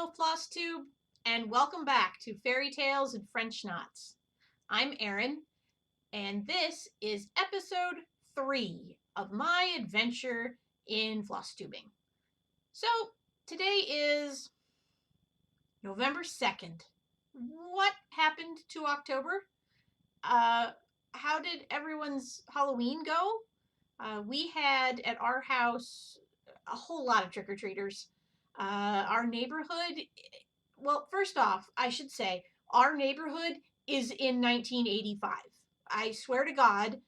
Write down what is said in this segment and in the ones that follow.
Hello, Flosstube, and welcome back to Fairy Tales and French Knots. I'm Erin, and this is episode 3 of my adventure in Flosstubing. So, today is November 2nd. What happened to October? How did everyone's Halloween go? We had at our house a whole lot of trick-or-treaters. Our neighborhood, well, first off, I should say, our neighborhood is in 1985. I swear to God,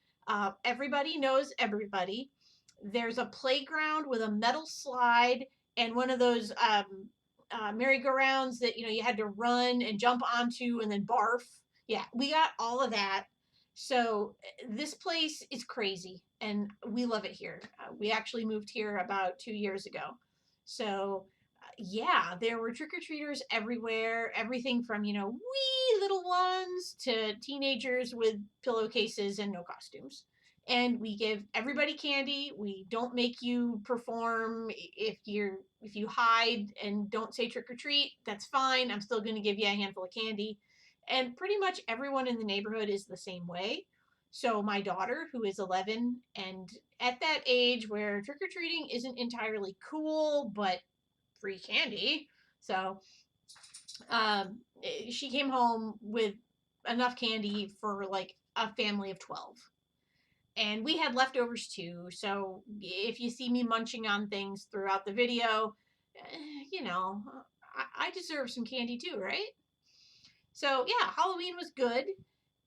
everybody knows everybody. There's a playground with a metal slide and one of those merry-go-rounds that you had to run and jump onto and then barf. Yeah, we got all of that. So this place is crazy, and we love it here. We actually moved here about 2 years ago. So yeah, there were trick-or-treaters everywhere, everything from, wee little ones to teenagers with pillowcases and no costumes. And we give everybody candy. We don't make you perform. If you hide and don't say trick or treat, that's fine. I'm still going to give you a handful of candy. And pretty much everyone in the neighborhood is the same way. So my daughter, who is 11, and at that age where trick or treating isn't entirely cool, but free candy. So she came home with enough candy for like a family of 12. And we had leftovers too. So if you see me munching on things throughout the video, you know, I deserve some candy too, right? So yeah, Halloween was good.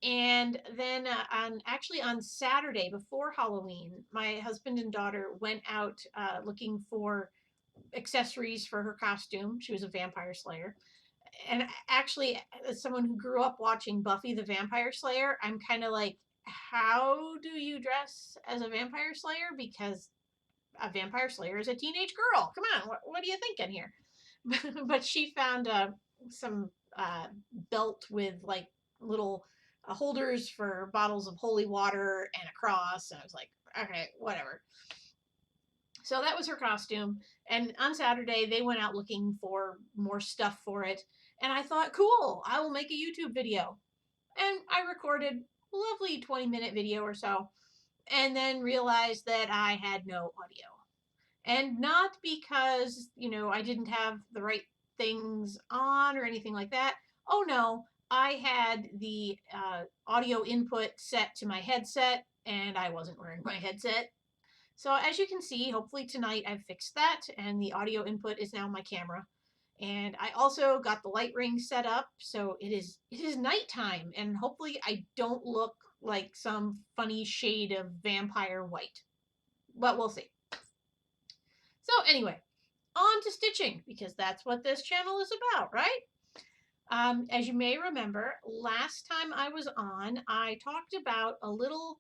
And then on Saturday before Halloween, my husband and daughter went out looking for accessories for her costume. She was a vampire slayer. And actually, as someone who grew up watching Buffy the Vampire Slayer, I'm kind of like, how do you dress as a vampire slayer? Because a vampire slayer is a teenage girl. Come on, what are you thinking here? But she found some belt with like little holders for bottles of holy water and a cross. And I was like, okay, whatever. So that was her costume. And on Saturday, they went out looking for more stuff for it. And I thought, cool, I will make a YouTube video. And I recorded a lovely 20-minute video or so. And then realized that I had no audio. And not because, I didn't have the right things on or anything like that. Oh no, I had the audio input set to my headset and I wasn't wearing my headset. So as you can see, hopefully tonight I've fixed that and the audio input is now my camera. And I also got the light ring set up, so it is nighttime, and hopefully I don't look like some funny shade of vampire white. But we'll see. So anyway, on to stitching, because that's what this channel is about, right? As you may remember, last time I was on, I talked about a little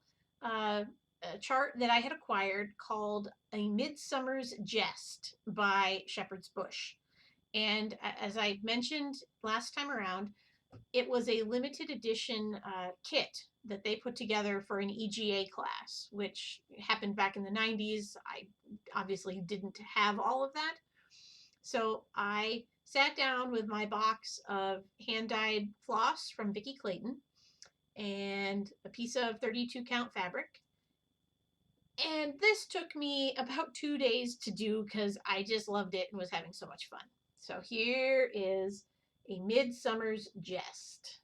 a chart that I had acquired called A Midsummer's Jest by Shepherd's Bush. And as I mentioned last time around, it was a limited edition kit that they put together for an EGA class, which happened back in the 90s. I obviously didn't have all of that. So I sat down with my box of hand-dyed floss from Vicki Clayton and a piece of 32 count fabric. And this took me about 2 days to do because I just loved it and was having so much fun. So here is A Midsummer's Jest,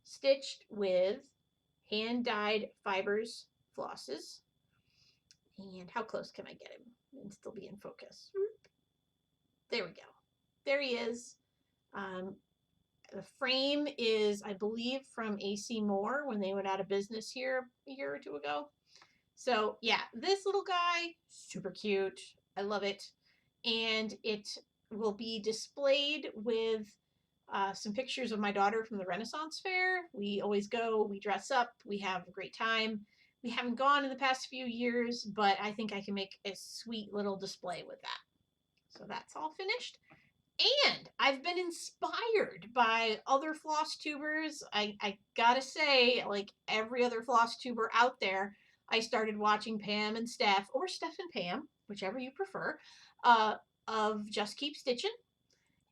stitched with hand-dyed fibers flosses. And how close can I get him and still be in focus? There we go. There he is. The frame is, I believe, from AC Moore when they went out of business here a year or two ago. So yeah, this little guy, super cute. I love it. And it will be displayed with some pictures of my daughter from the Renaissance Fair. We always go, we dress up, we have a great time. We haven't gone in the past few years, but I think I can make a sweet little display with that. So that's all finished. And I've been inspired by other floss tubers. I gotta say, like every other floss tuber out there, I started watching Pam and Steph, or Steph and Pam, whichever you prefer, of Just Keep Stitching.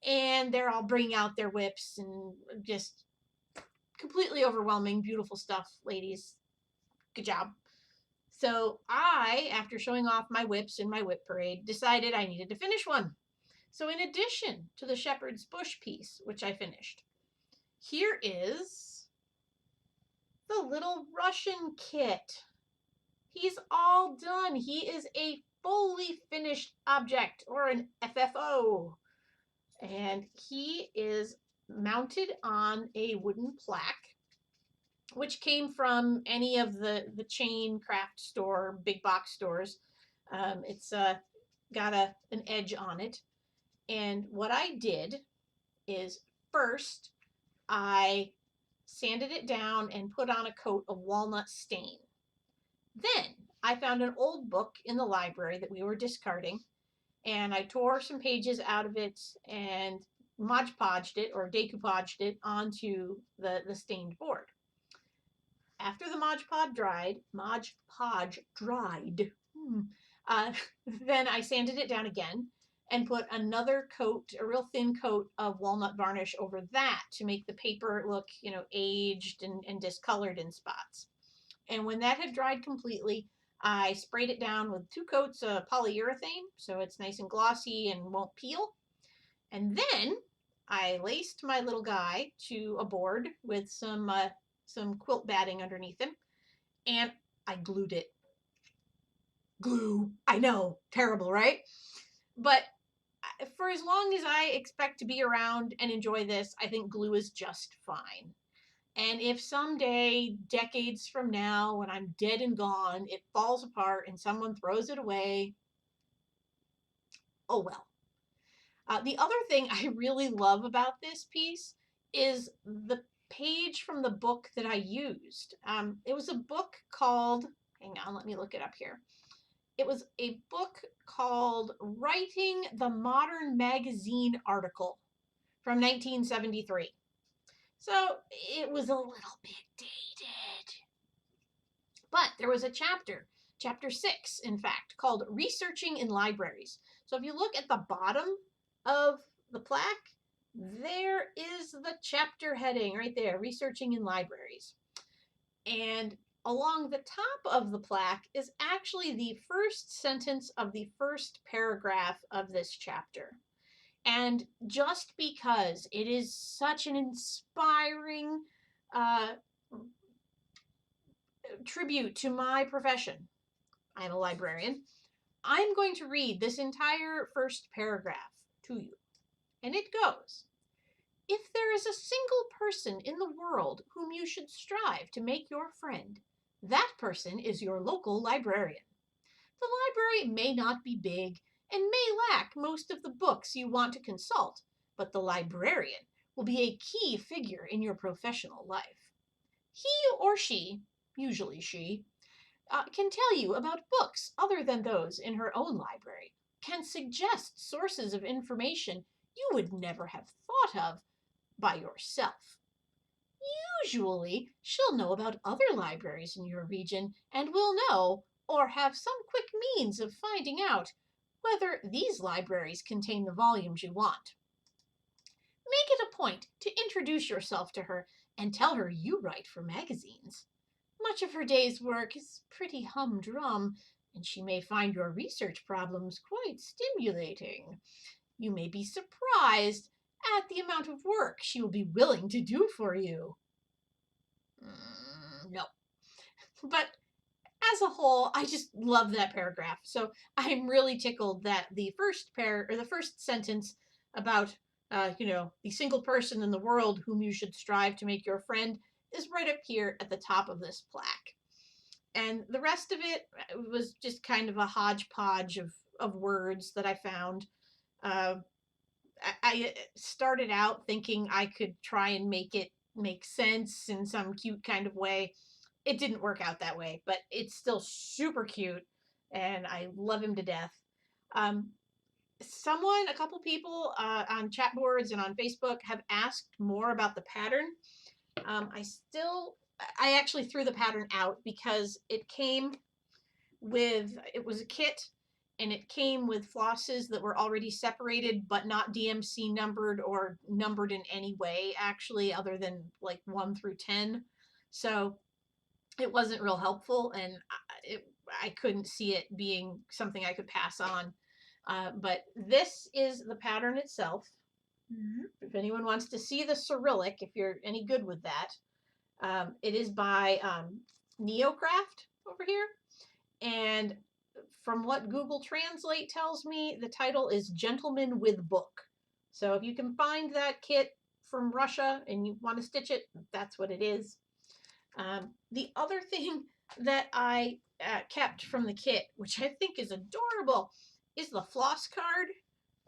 and they're all bringing out their whips and just completely overwhelming, beautiful stuff, ladies. Good job. So I, after showing off my whips in my whip parade, decided I needed to finish one. So in addition to the shepherd's bush piece, which I finished, here is the little Russian kit. He's all done. He is a fully finished object, or an FFO. And he is mounted on a wooden plaque, which came from any of the chain craft store, big box stores. It's got an edge on it. And what I did is first I sanded it down and put on a coat of walnut stain. Then I found an old book in the library that we were discarding, and I tore some pages out of it and Mod Podged it, or decoupaged it, onto the stained board. After the Mod Podge dried, then I sanded it down again and put another coat, a real thin coat of walnut varnish over that to make the paper look, aged and discolored in spots. And when that had dried completely, I sprayed it down with 2 coats of polyurethane so it's nice and glossy and won't peel. And then I laced my little guy to a board with some quilt batting underneath him, and I glued it. Glue. I know, terrible, right? But for as long as I expect to be around and enjoy this, I think glue is just fine. And if someday, decades from now, when I'm dead and gone, it falls apart and someone throws it away, oh well. The other thing I really love about this piece is the page from the book that I used. It was a book called, hang on, let me look it up here. It was a book called Writing the Modern Magazine Article from 1973. So it was a little bit dated. But there was a chapter 6, in fact, called Researching in Libraries. So if you look at the bottom of the plaque, there is the chapter heading right there, Researching in Libraries. And along the top of the plaque is actually the first sentence of the first paragraph of this chapter. And just because it is such an inspiring tribute to my profession, I'm a librarian, I'm going to read this entire first paragraph to you. And it goes, if there is a single person in the world whom you should strive to make your friend, that person is your local librarian. The library may not be big and may lack most of the books you want to consult, but the librarian will be a key figure in your professional life. He or she, usually she, can tell you about books other than those in her own library, can suggest sources of information you would never have thought of by yourself. Usually, she'll know about other libraries in your region and will know, or have some quick means of finding out, whether these libraries contain the volumes you want. Make it a point to introduce yourself to her and tell her you write for magazines. Much of her day's work is pretty humdrum, and she may find your research problems quite stimulating. You may be surprised at the amount of work she will be willing to do for you. No. But as a whole, I just love that paragraph. So I'm really tickled that the first sentence about the single person in the world whom you should strive to make your friend is right up here at the top of this plaque. And the rest of it was just kind of a hodgepodge of words that I found. I started out thinking I could try and make it make sense in some cute kind of way. It didn't work out that way, but it's still super cute, and I love him to death. A couple people on chat boards and on Facebook have asked more about the pattern. I actually threw the pattern out because it was a kit, and it came with flosses that were already separated but not DMC numbered or numbered in any way, actually, other than like 1 through 10. So it wasn't real helpful, and I couldn't see it being something I could pass on. But this is the pattern itself. If anyone wants to see the Cyrillic, if you're any good with that, it is by Neocraft over here. And from what Google Translate tells me, the title is Gentleman with Book. So if you can find that kit from Russia and you want to stitch it, that's what it is. The other thing that I kept from the kit, which I think is adorable, is the floss card.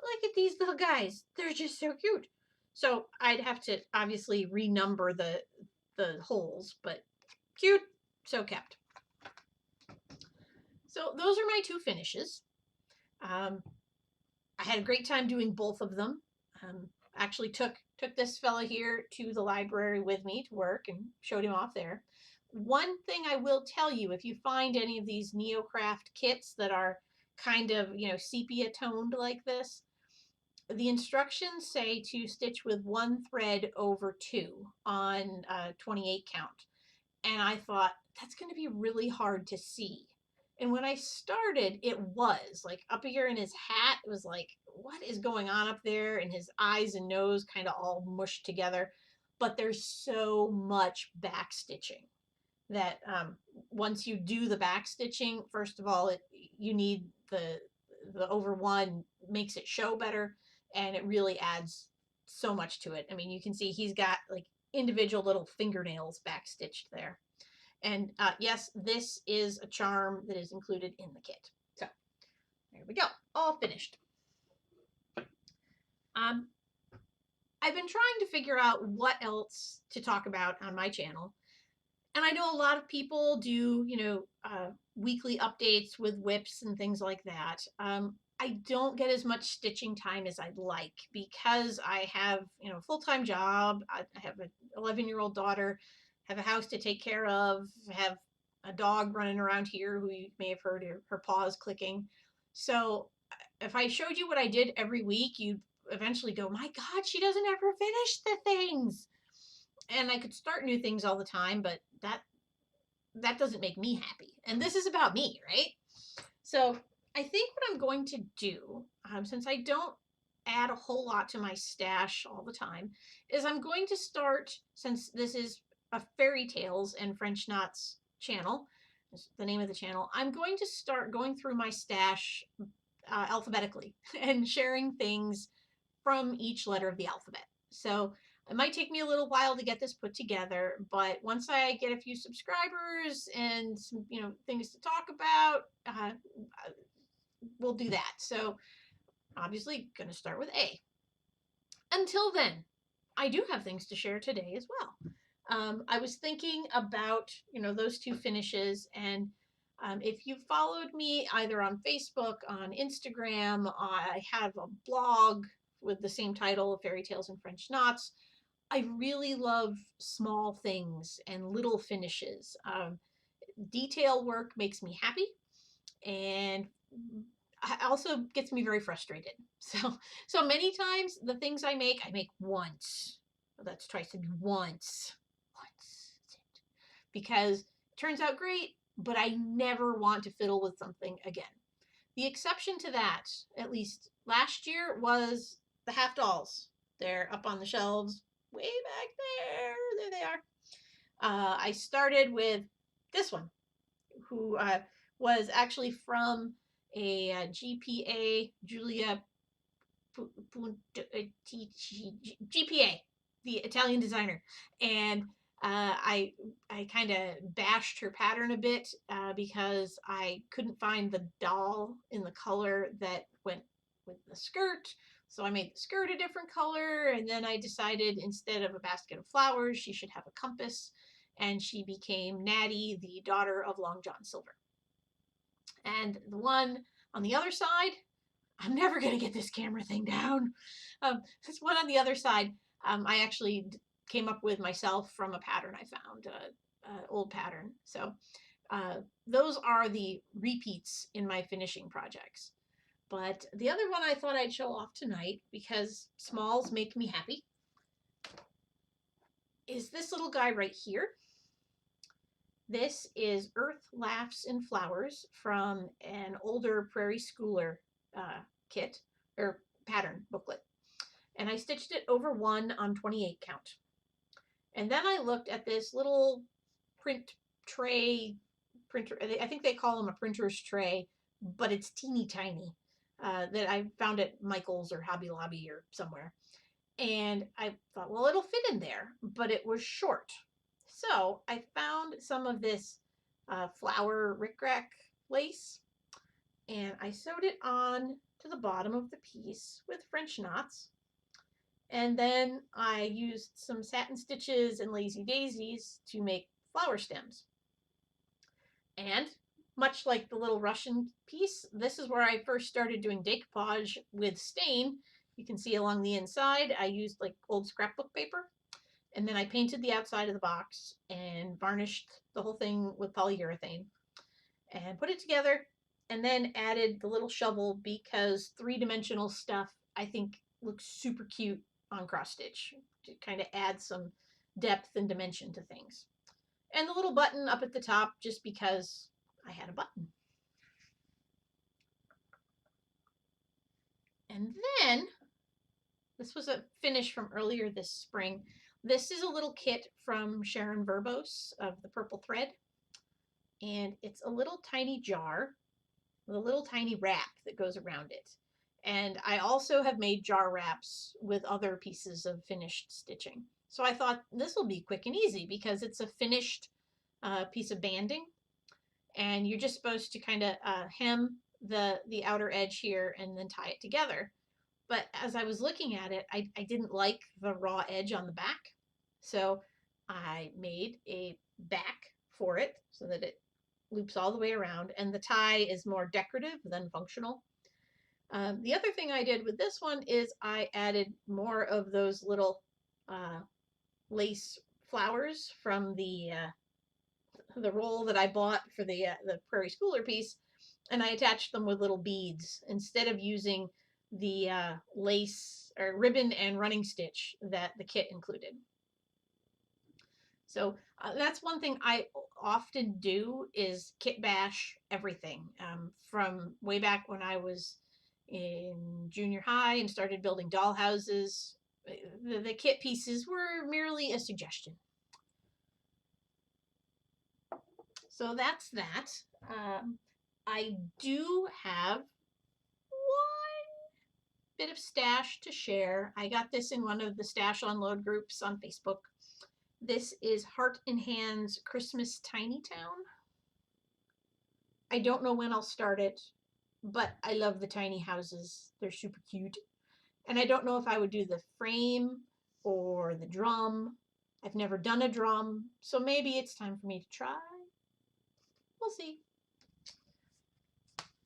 Look at these little guys. They're just so cute. So I'd have to obviously renumber the holes, but cute, so kept. So those are my 2 finishes. I had a great time doing both of them. Actually took this fella here to the library with me to work and showed him off there. One thing I will tell you, if you find any of these Neocraft kits that are kind of, sepia toned like this, the instructions say to stitch with 1 thread over 2 on 28 count. And I thought, that's going to be really hard to see. And when I started, it was like up here in his hat, it was like, what is going on up there? And his eyes and nose kind of all mushed together. But there's so much back stitching that once you do the back stitching, first of all, you need the over 1 makes it show better, and it really adds so much to it. I mean, you can see he's got like individual little fingernails back stitched there. And yes, this is a charm that is included in the kit. So there we go, all finished. I've been trying to figure out what else to talk about on my channel. And I know a lot of people do, weekly updates with whips and things like that. I don't get as much stitching time as I'd like because I have, a full-time job. I have an 11-year-old daughter, have a house to take care of, have a dog running around here who you may have heard her paws clicking. So if I showed you what I did every week, you'd eventually go, my God, she doesn't ever finish the things. And I could start new things all the time, but that doesn't make me happy. And this is about me, right? So I think what I'm going to do, since I don't add a whole lot to my stash all the time, is I'm going to start, since this is a Fairy Tales and French Knots channel, is the name of the channel, I'm going to start going through my stash alphabetically and sharing things from each letter of the alphabet. So it might take me a little while to get this put together, but once I get a few subscribers and some, things to talk about, we'll do that. So obviously going to start with A. Until then, I do have things to share today as well. I was thinking about, those 2 finishes, and if you followed me either on Facebook, on Instagram, I have a blog with the same title, Fairy Tales and French Knots. I really love small things and little finishes. Detail work makes me happy, and also gets me very frustrated. So many times the things I make once. Well, that tries to be once. Because it turns out great, but I never want to fiddle with something again. The exception to that, at least last year, was the half dolls. They're up on the shelves way back there. There they are. I started with this one, who was actually from a GPA, GPA, the Italian designer. And I kind of bashed her pattern a bit because I couldn't find the doll in the color that went with the skirt. So I made the skirt a different color, and then I decided instead of a basket of flowers, she should have a compass, and she became Natty, the daughter of Long John Silver. And the one on the other side, I'm never going to get this camera thing down. This one on the other side, I actually came up with myself from a pattern I found, old pattern. So Those are the repeats in my finishing projects. But the other one I thought I'd show off tonight, because smalls make me happy, is this little guy right here. This is Earth, Laughs, and Flowers from an older Prairie Schooler kit, or pattern booklet. And I stitched it over 1 on 28 count. And then I looked at this little print tray, printer, I think they call them a printer's tray, but it's teeny tiny, that I found at Michael's or Hobby Lobby or somewhere. And I thought, well, it'll fit in there, but it was short. So I found some of this flower rickrack lace, and I sewed it on to the bottom of the piece with French knots. And then I used some satin stitches and lazy daisies to make flower stems. And much like the little Russian piece, this is where I first started doing decoupage with stain. You can see along the inside, I used like old scrapbook paper. And then I painted the outside of the box and varnished the whole thing with polyurethane and put it together, and then added the little shovel because 3-dimensional stuff I think looks super cute on cross stitch to kind of add some depth and dimension to things. And the little button up at the top just because I had a button. And then this was a finish from earlier this spring. This is a little kit from Sharon Verbose of the Purple Thread. And it's a little tiny jar with a little tiny wrap that goes around it. And I also have made jar wraps with other pieces of finished stitching. So I thought this will be quick and easy because it's a finished piece of banding. And you're just supposed to kind of hem the outer edge here and then tie it together. But as I was looking at it, I didn't like the raw edge on the back. So I made a back for it so that it loops all the way around, and the tie is more decorative than functional. The other thing I did with this one is I added more of those little lace flowers from the roll that I bought for the Prairie Schooler piece, and I attached them with little beads instead of using the lace or ribbon and running stitch that the kit included. So that's one thing I often do is kit bash everything. From way back when I was in junior high and started building doll houses, the kit pieces were merely a suggestion. So that's that. I do have one bit of stash to share. I got this in one of the stash unload groups on Facebook. This is Heart in Hand's Christmas Tiny Town. I don't know when I'll start it, but I love the tiny houses. They're super cute. And I don't know if I would do the frame or the drum. I've never done a drum, so maybe it's time for me to try. We'll see.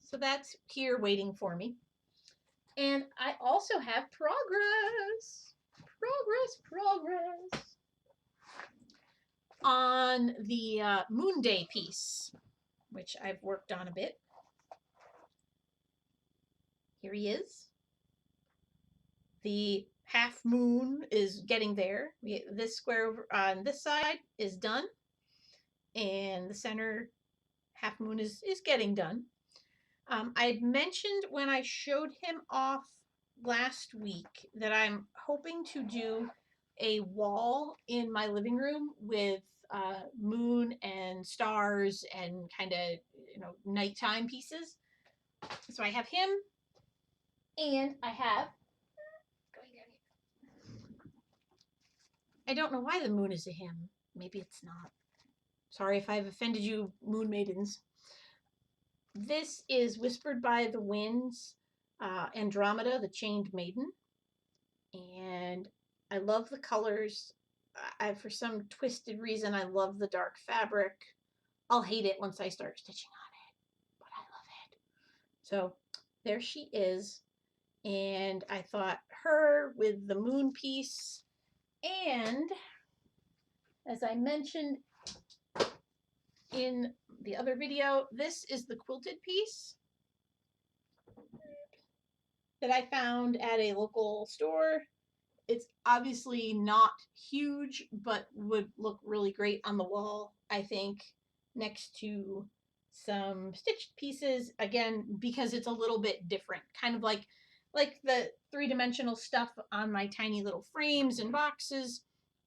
So that's here waiting for me. And I also have progress. Progress. On the Moon Day piece, which I've worked on a bit. Here he is. The half moon is getting there. This square over on this side is done, and the center half moon is getting done. I mentioned when I showed him off last week that I'm hoping to do a wall in my living room with moon and stars and kind of, nighttime pieces. So I have him, and I have, going down here. I don't know why the moon is a him. Maybe it's not. Sorry if I've offended you, moon maidens. This is Whispered by the Winds, Andromeda, the Chained Maiden. And I love the colors. For some twisted reason, I love the dark fabric. I'll hate it once I start stitching on it, but I love it. So there she is. And I thought her with the moon piece. And as I mentioned in the other video. This is the quilted piece that I found at a local store. It's obviously not huge, but would look really great on the wall, I think, next to some stitched pieces, again, because it's a little bit different, kind of like the three-dimensional stuff on my tiny little frames and boxes.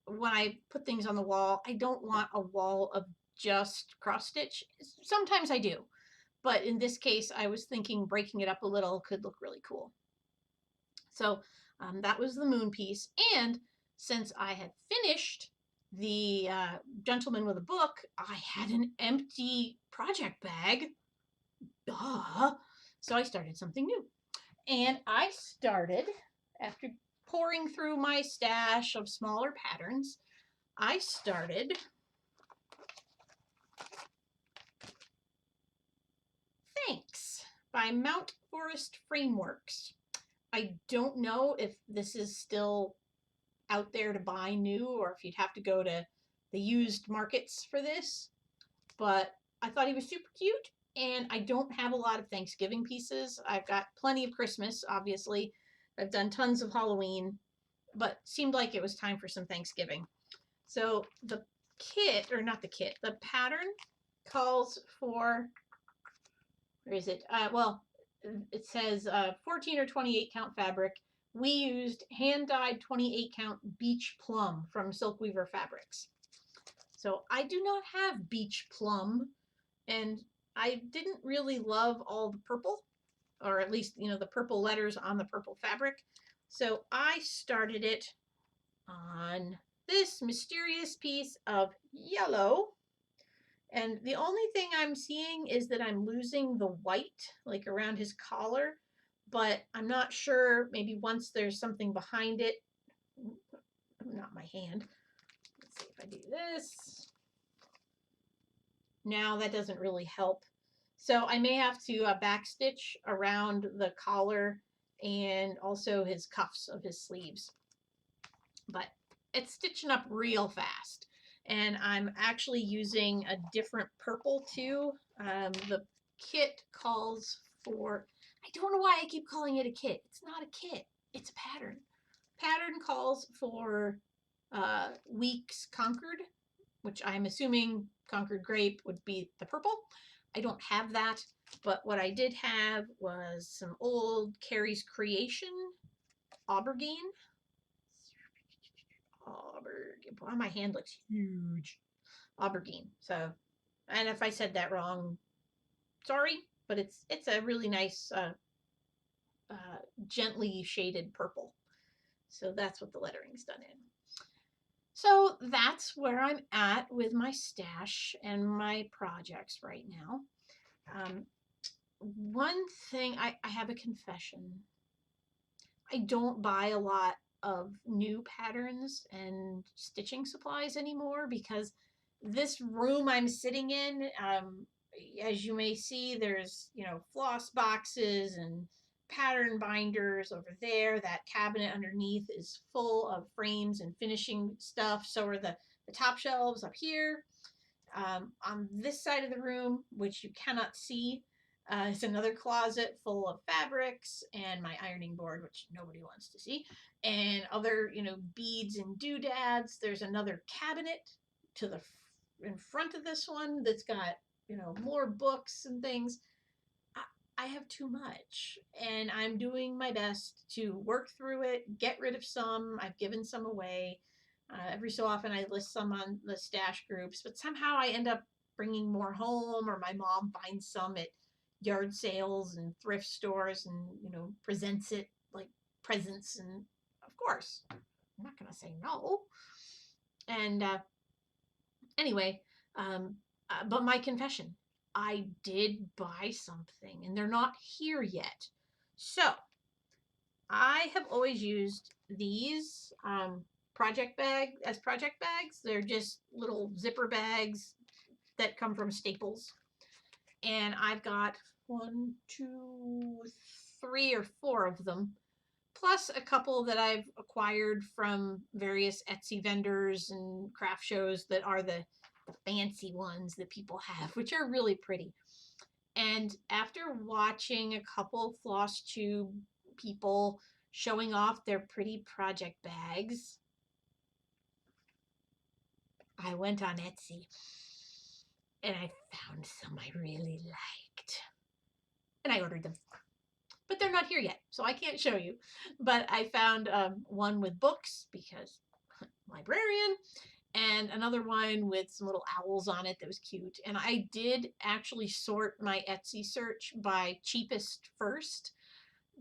When I put things on the wall, I don't want a wall of just cross stitch. Sometimes I do, but in this case, I was thinking breaking it up a little could look really cool. So that was the moon piece. And since I had finished the Gentleman with a Book, I had an empty project bag. Duh. So I started something new. And I started, after pouring through my stash of smaller patterns, I started Thanks by Mount Forest Frameworks. I don't know if this is still out there to buy new or if you'd have to go to the used markets for this, but I thought he was super cute, and I don't have a lot of Thanksgiving pieces. I've got plenty of Christmas, obviously. I've done tons of Halloween, but seemed like it was time for some Thanksgiving. So the kit, or not the kit, the pattern calls for, where is it? Well, it says 14 or 28 count fabric. We used hand-dyed 28 count beach plum from Silk Weaver Fabrics. So I do not have beach plum, and I didn't really love all the purple, or at least, you know, the purple letters on the purple fabric. So I started it on this mysterious piece of yellow. And the only thing I'm seeing is that I'm losing the white, like around his collar, but I'm not sure. Maybe once there's something behind it, not my hand. Let's see if I do this. Now that doesn't really help. So I may have to backstitch around the collar and also his cuffs of his sleeves. But it's stitching up real fast. And I'm actually using a different purple too. The kit calls for, I don't know why I keep calling it a kit. It's not a kit, it's a pattern. Pattern calls for Weeks Concord, which I'm assuming Concord Grape would be the purple. I don't have that, but what I did have was some old Carrie's Creation aubergine. Wow, my hand looks huge. Aubergine. So, and if I said that wrong, sorry, but it's a really nice gently shaded purple. So that's what the lettering's done in. So that's where I'm at with my stash and my projects right now. One thing, I have a confession. I don't buy a lot of new patterns and stitching supplies anymore because this room I'm sitting in, as you may see, there's, you know, floss boxes and pattern binders over there. That cabinet underneath is full of frames and finishing stuff. So are the top shelves up here. On this side of the room, which you cannot see, is another closet full of fabrics and my ironing board, which nobody wants to see, and other, you know, beads and doodads. There's another cabinet to the in front of this one that's got, you know, more books and things. I have too much, and I'm doing my best to work through it, get rid of some. I've given some away. Every so often I list some on the stash groups, but somehow I end up bringing more home, or my mom finds some at yard sales and thrift stores and, you know, presents it like presents. And of course, I'm not going to say no. And anyway, but my confession, I did buy something and they're not here yet. So I have always used these project bags. They're just little zipper bags that come from Staples. And I've got 1, 2, 3 or 4 of them, plus a couple that I've acquired from various Etsy vendors and craft shows that are the the fancy ones that people have, which are really pretty. And after watching a couple Flosstube people showing off their pretty project bags, I went on Etsy and I found some I really liked. And I ordered them. But they're not here yet, so I can't show you. But I found one with books because librarian, and another one with some little owls on it that was cute. And I did actually sort my Etsy search by cheapest first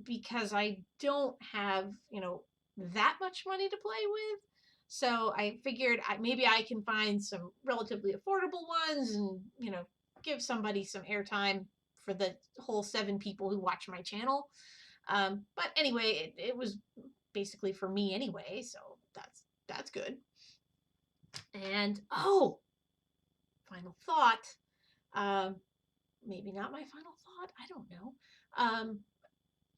because I don't have, that much money to play with. So I figured maybe I can find some relatively affordable ones and, give somebody some airtime for the whole 7 people who watch my channel. But anyway, it was basically for me anyway, so that's good. And final thought. Maybe not my final thought. I don't know.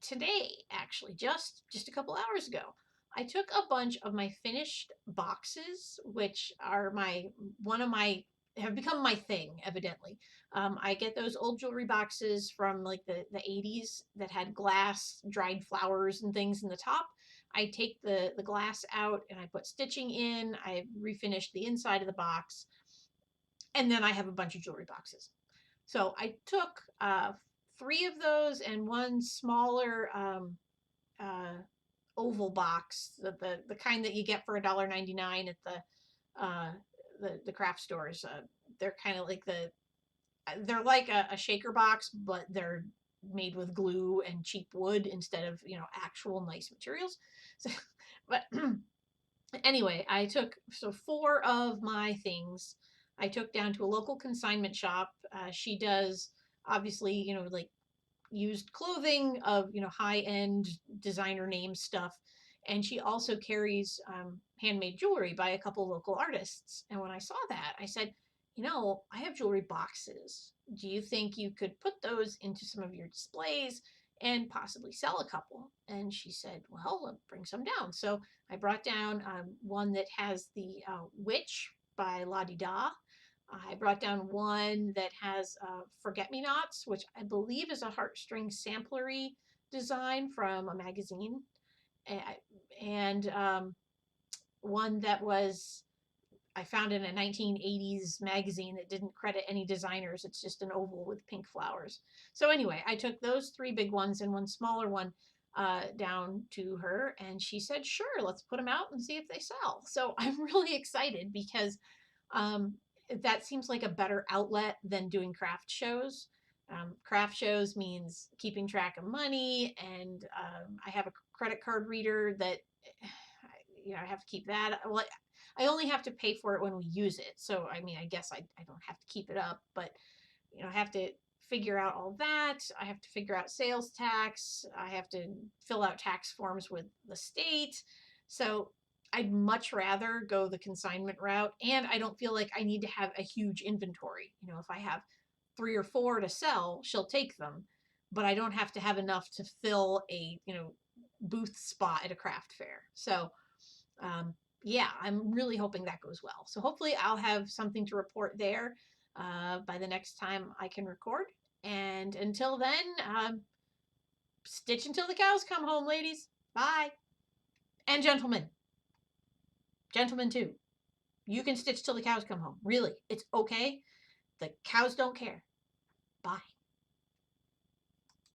Today, actually, just a couple hours ago, I took a bunch of my finished boxes, which are have become my thing, evidently. I get those old jewelry boxes from like the 80s that had glass, dried flowers, and things in the top. I take the glass out and I put stitching in. I refinished the inside of the box, and then I have a bunch of jewelry boxes. So I took 3 of those and one smaller uh, oval box, the kind that you get for $1.99 at the craft stores. They're kind of like they're like a shaker box, but they're made with glue and cheap wood instead of actual nice materials. So, but anyway, I took 4 of my things. I took down to a local consignment shop. She does obviously like used clothing of high end designer name stuff, and she also carries handmade jewelry by a couple local artists. And when I saw that, I said, I have jewelry boxes. Do you think you could put those into some of your displays and possibly sell a couple? And she said, well, bring some down. So I brought down one that has the Witch by La Di Da. I brought down one that has Forget-Me-Nots, which I believe is a heartstring samplery design from a magazine. And one that I found in a 1980s magazine that didn't credit any designers. It's just an oval with pink flowers. So anyway, I took those 3 big ones and one smaller one down to her, and she said, sure, let's put them out and see if they sell. So I'm really excited because that seems like a better outlet than doing craft shows. Craft shows means keeping track of money, and I have a credit card reader that I have to keep that. Well, I only have to pay for it when we use it. So, I mean, I guess I don't have to keep it up, but I have to figure out all that. I have to figure out sales tax. I have to fill out tax forms with the state. So I'd much rather go the consignment route, and I don't feel like I need to have a huge inventory. If I have 3 or 4 to sell, she'll take them, but I don't have to have enough to fill a, booth spot at a craft fair. So, yeah, I'm really hoping that goes well. So hopefully I'll have something to report there by the next time I can record. And until then, stitch until the cows come home, ladies. Bye. And gentlemen. Gentlemen, too. You can stitch till the cows come home. Really, it's okay. The cows don't care. Bye.